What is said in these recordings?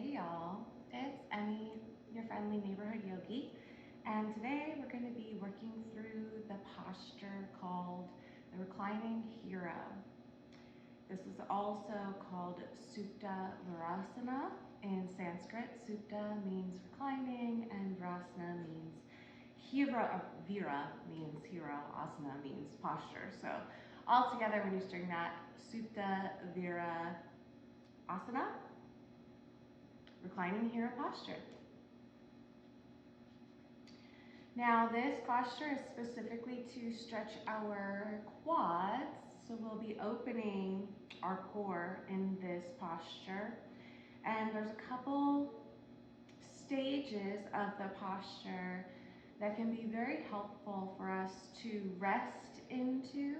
Hey y'all, it's Emmy, your friendly neighborhood yogi, and today we're going to be working through the posture called the Reclining Hero. This is also called Supta Virasana in Sanskrit. Supta means reclining and Virasana means hero. Vira means hero, asana means posture. So all together when you string that, Supta Vira Asana, reclining hero posture. Now this posture is specifically to stretch our quads, so we'll be opening our core in this posture. And there's a couple stages of the posture that can be very helpful for us to rest into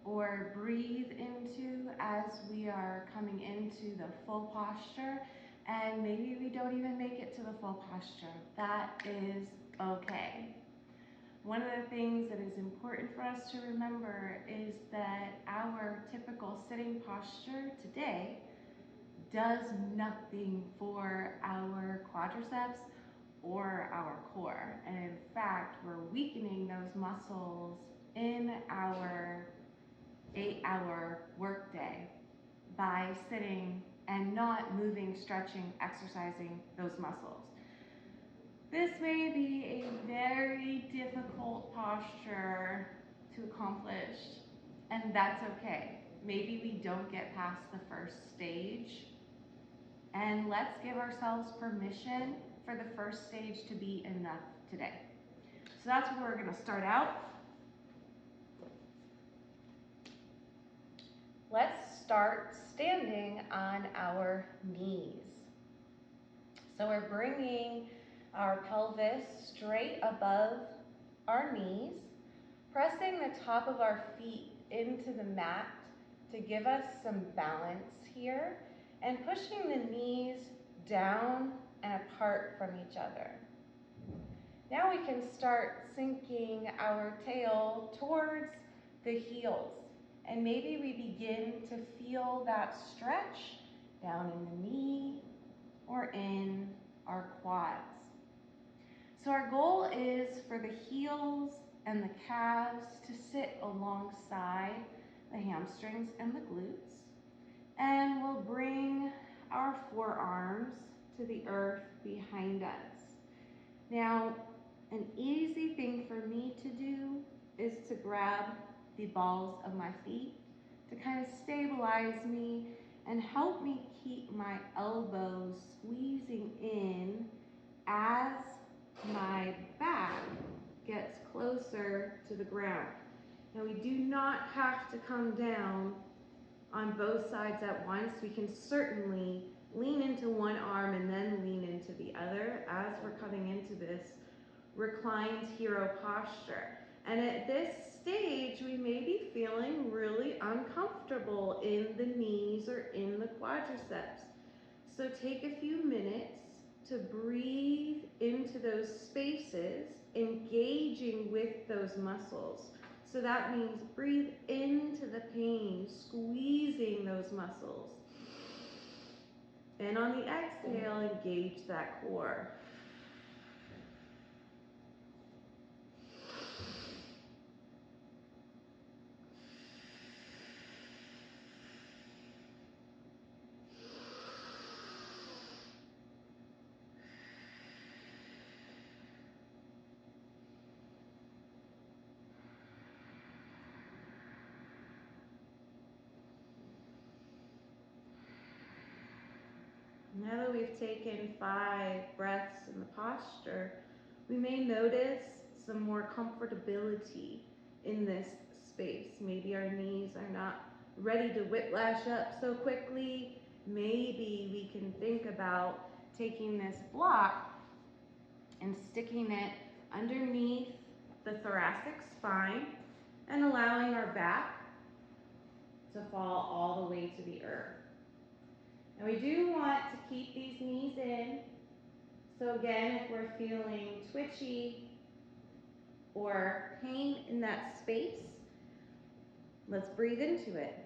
or breathe into as we are coming into the full posture, and maybe we don't even make it to the full posture. That is okay. One of the things that is important for us to remember is that our typical sitting posture today does nothing for our quadriceps or our core. And in fact, we're weakening those muscles in our 8-hour workday by sitting and not moving, stretching, exercising those muscles. This may be a very difficult posture to accomplish, and that's okay. Maybe we don't get past the first stage, and let's give ourselves permission for the first stage to be enough today. So that's where we're gonna start out. Let's start standing on our knees. So we're bringing our pelvis straight above our knees, pressing the top of our feet into the mat to give us some balance here, and pushing the knees down and apart from each other. Now we can start sinking our tail towards the heels, and maybe we begin to feel that stretch down in the knee or in our quads. So our goal is for the heels and the calves to sit alongside the hamstrings and the glutes. And we'll bring our forearms to the earth behind us. Now, an easy thing for me to do is to grab the balls of my feet to kind of stabilize me and help me keep my elbows squeezing in as my back gets closer to the ground. Now we do not have to come down on both sides at once. We can certainly lean into one arm and then lean into the other as we're coming into this reclined hero posture. And at this stage, we may be feeling really uncomfortable in the knees or in the quadriceps. So take a few minutes to breathe into those spaces, engaging with those muscles. So that means breathe into the pain, squeezing those muscles. And on the exhale, engage that core. Now that we've taken 5 breaths in the posture, we may notice some more comfortability in this space. Maybe our knees are not ready to whiplash up so quickly. Maybe we can think about taking this block and sticking it underneath the thoracic spine and allowing our back to fall all the way to the earth. And we do want to keep these knees in. So again, if we're feeling twitchy or pain in that space, let's breathe into it.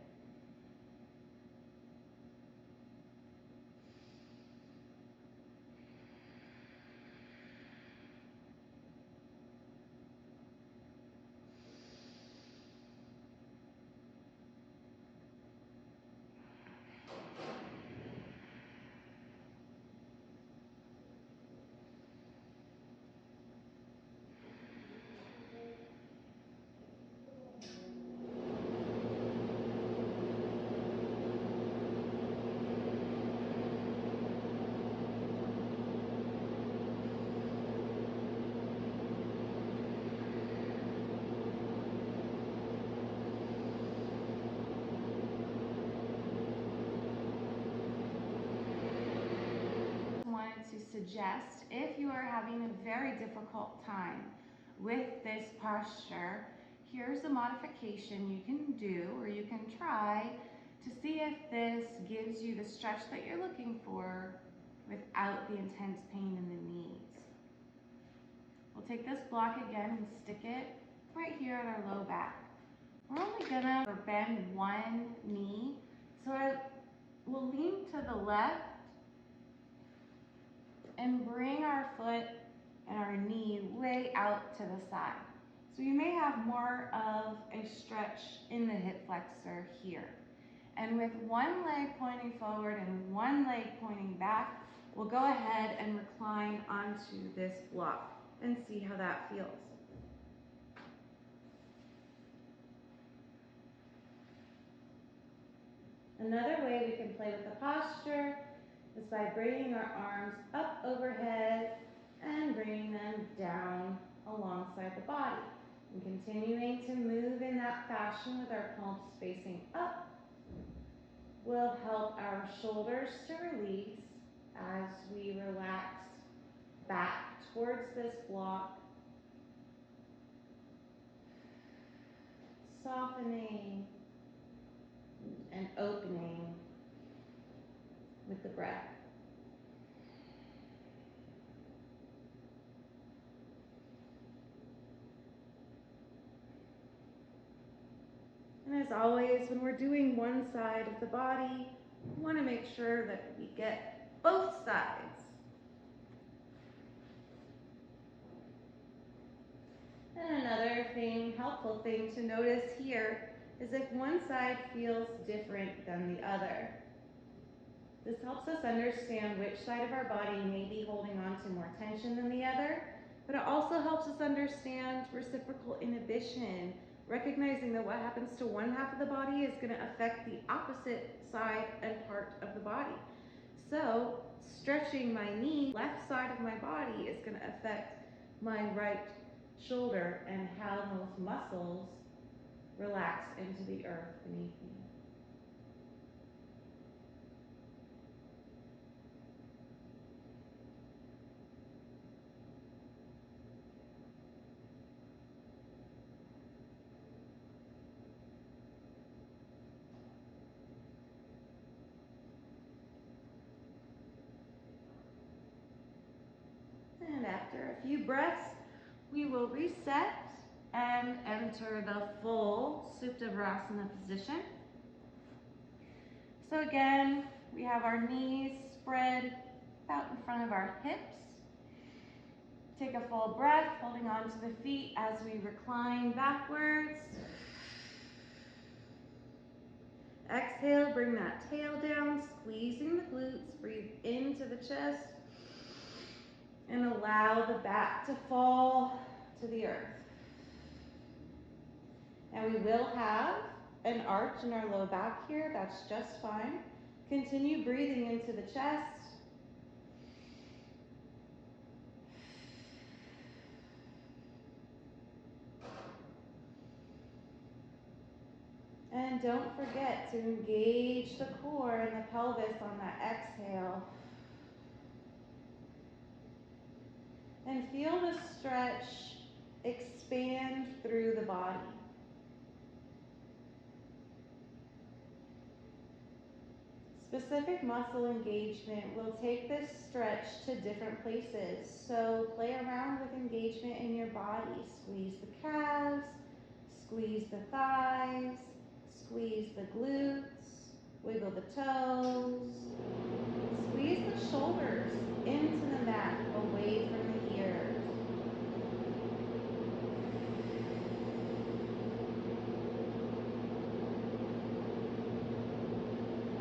suggest, if you are having a very difficult time with this posture, here's a modification you can do or you can try to see if this gives you the stretch that you're looking for without the intense pain in the knees. We'll take this block again and stick it right here at our low back. We're only gonna bend one knee, so we'll lean to the left and bring our foot and our knee way out to the side. So you may have more of a stretch in the hip flexor here. And with one leg pointing forward and one leg pointing back, we'll go ahead and recline onto this block and see how that feels. Another way we can play with the posture is by bringing our arms up overhead and bringing them down alongside the body. And continuing to move in that fashion with our palms facing up will help our shoulders to release as we relax back towards this block, softening and opening with the breath. And as always, when we're doing one side of the body, we want to make sure that we get both sides. And another helpful thing to notice here is if one side feels different than the other. This helps us understand which side of our body may be holding on to more tension than the other, but it also helps us understand reciprocal inhibition, recognizing that what happens to one half of the body is going to affect the opposite side and part of the body. So stretching my knee, left side of my body, is going to affect my right shoulder and how those muscles relax into the earth beneath me. And after a few breaths, we will reset and enter the full Supta Virasana position. So again, we have our knees spread out in front of our hips. Take a full breath, holding on to the feet as we recline backwards. Exhale, bring that tail down, squeezing the glutes, breathe into the chest, and allow the back to fall to the earth. And we will have an arch in our low back here, that's just fine. Continue breathing into the chest. And don't forget to engage the core and the pelvis on that exhale. And feel the stretch expand through the body. Specific muscle engagement will take this stretch to different places. So play around with engagement in your body. Squeeze the calves, squeeze the thighs, squeeze the glutes, wiggle the toes, squeeze the shoulders into the mat, away from the ears.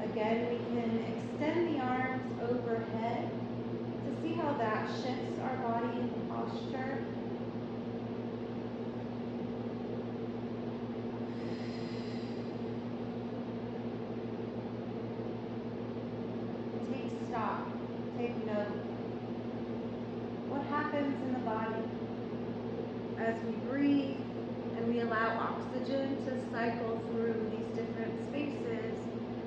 Again, we can extend the arms overhead to see how that shifts our body into posture. Take stock, take note. What happens in the body as we breathe and we allow oxygen to cycle through these different spaces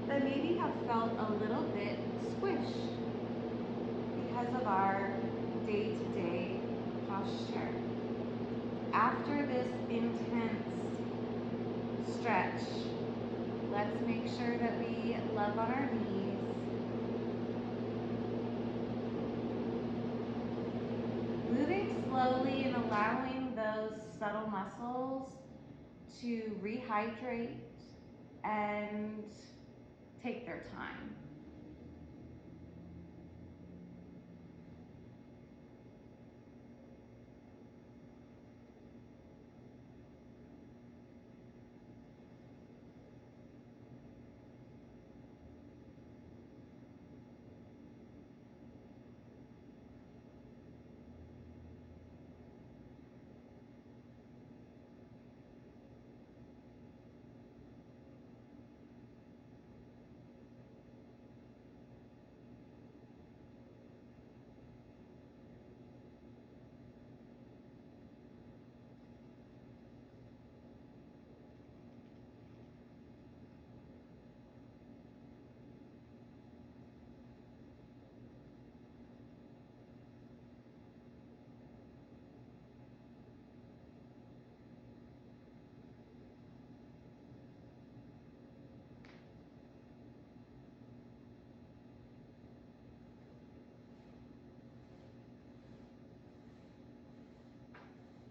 that maybe have felt a little bit squished because of our day-to-day posture. After this intense stretch, let's make sure that we love on our knees. Moving slowly and allowing those subtle muscles to rehydrate and take their time.